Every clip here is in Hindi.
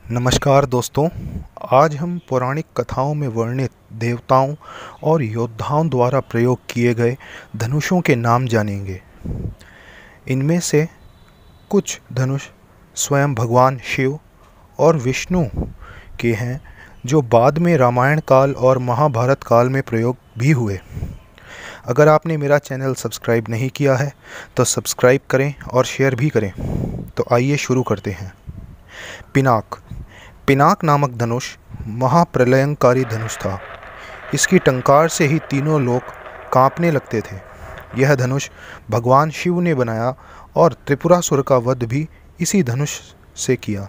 नमस्कार दोस्तों। आज हम पौराणिक कथाओं में वर्णित देवताओं और योद्धाओं द्वारा प्रयोग किए गए धनुषों के नाम जानेंगे। इनमें से कुछ धनुष स्वयं भगवान शिव और विष्णु के हैं, जो बाद में रामायण काल और महाभारत काल में प्रयोग भी हुए। अगर आपने मेरा चैनल सब्सक्राइब नहीं किया है तो सब्सक्राइब करें और शेयर भी करें। तो आइए शुरू करते हैं। पिनाक पिनाक नामक धनुष महाप्रलयंकारी धनुष था। इसकी टंकार से ही तीनों लोक कांपने लगते थे। यह धनुष भगवान शिव ने बनाया और त्रिपुरासुर का वध भी इसी धनुष से किया।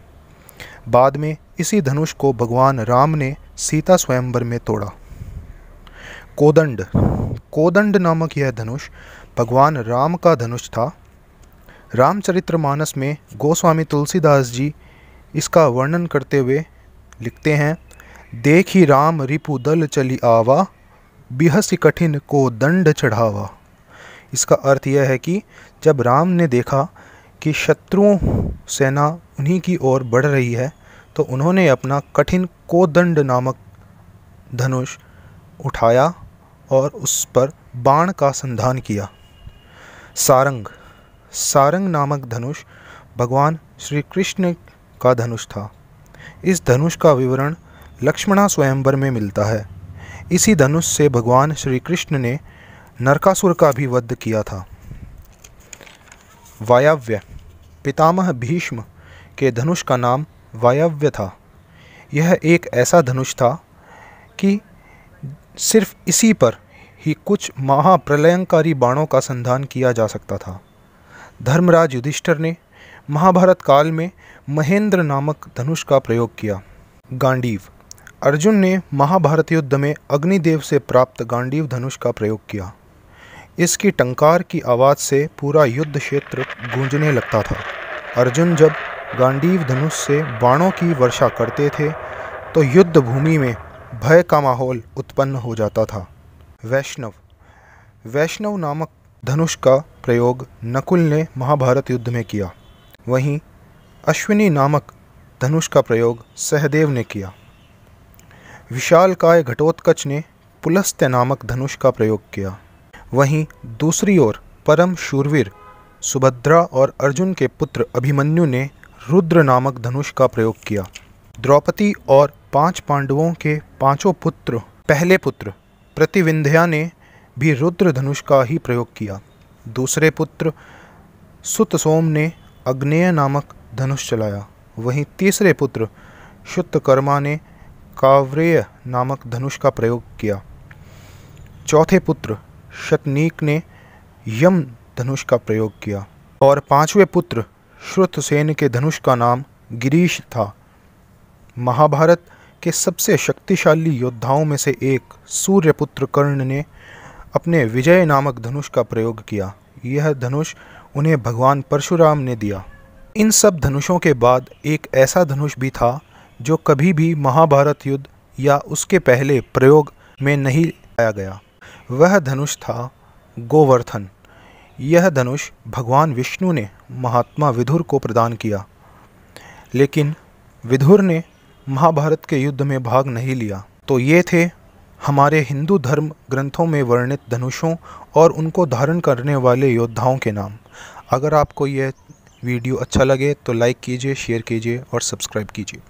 बाद में इसी धनुष को भगवान राम ने सीता स्वयंवर में तोड़ा। कोदंड कोदंड नामक यह धनुष भगवान राम का धनुष था। रामचरितमानस में गोस्वामी तुलसीदास जी इसका वर्णन करते हुए लिखते हैं, देखी राम रिपु दल चली आवा, बिहसी कठिन को दंड चढ़ावा। इसका अर्थ यह है कि जब राम ने देखा कि शत्रुओं सेना उन्हीं की ओर बढ़ रही है, तो उन्होंने अपना कठिन कोदंड नामक धनुष उठाया और उस पर बाण का संधान किया। सारंग सारंग नामक धनुष भगवान श्री कृष्ण का धनुष था। इस धनुष का विवरण लक्ष्मणा स्वयंवर में मिलता है। इसी धनुष से भगवान श्री कृष्ण ने नरकासुर का भी वध किया था। वायव्य पितामह भीष्म के धनुष का नाम वायव्य था। यह एक ऐसा धनुष था कि सिर्फ इसी पर ही कुछ महाप्रलयंकारी बाणों का संधान किया जा सकता था। धर्मराज युधिष्ठिर ने महाभारत काल में महेंद्र नामक धनुष का प्रयोग किया। गांडीव अर्जुन ने महाभारत युद्ध में अग्निदेव से प्राप्त गांडीव धनुष का प्रयोग किया। इसकी टंकार की आवाज़ से पूरा युद्ध क्षेत्र गूंजने लगता था। अर्जुन जब गांडीव धनुष से बाणों की वर्षा करते थे तो युद्ध भूमि में भय का माहौल उत्पन्न हो जाता था। वैष्णव वैष्णव नामक धनुष का प्रयोग नकुल ने महाभारत युद्ध में किया। वहीं अश्विनी नामक धनुष का प्रयोग सहदेव ने किया। विशालकाय घटोत्कच ने पुलस्त्य नामक धनुष का प्रयोग किया। वहीं दूसरी ओर परम शूरवीर सुभद्रा और अर्जुन के पुत्र अभिमन्यु ने रुद्र नामक धनुष का प्रयोग किया। द्रौपदी और 5 पांडवों के 5 पुत्र पहले पुत्र प्रतिविंध्या ने भी रुद्र धनुष का ही प्रयोग किया। दूसरे पुत्र सुतसोम ने अग्नेय नामक धनुष चलाया। वहीं तीसरे पुत्र शुतकर्मा ने काव्रेय नामक धनुष का प्रयोग किया। चौथे पुत्र शतनीक ने यम धनुष का प्रयोग किया और 5वें पुत्र श्रुतसेन के धनुष का नाम गिरीश था। महाभारत के सबसे शक्तिशाली योद्धाओं में से एक सूर्यपुत्र कर्ण ने अपने विजय नामक धनुष का प्रयोग किया। यह धनुष उन्हें भगवान परशुराम ने दिया। इन सब धनुषों के बाद एक ऐसा धनुष भी था जो कभी भी महाभारत युद्ध या उसके पहले प्रयोग में नहीं लाया गया। वह धनुष था गोवर्धन। यह धनुष भगवान विष्णु ने महात्मा विदुर को प्रदान किया, लेकिन विदुर ने महाभारत के युद्ध में भाग नहीं लिया। तो ये थे हमारे हिंदू धर्म ग्रंथों में वर्णित धनुषों और उनको धारण करने वाले योद्धाओं के नाम। अगर आपको यह वीडियो अच्छा लगे तो लाइक कीजिए, शेयर कीजिए और सब्सक्राइब कीजिए।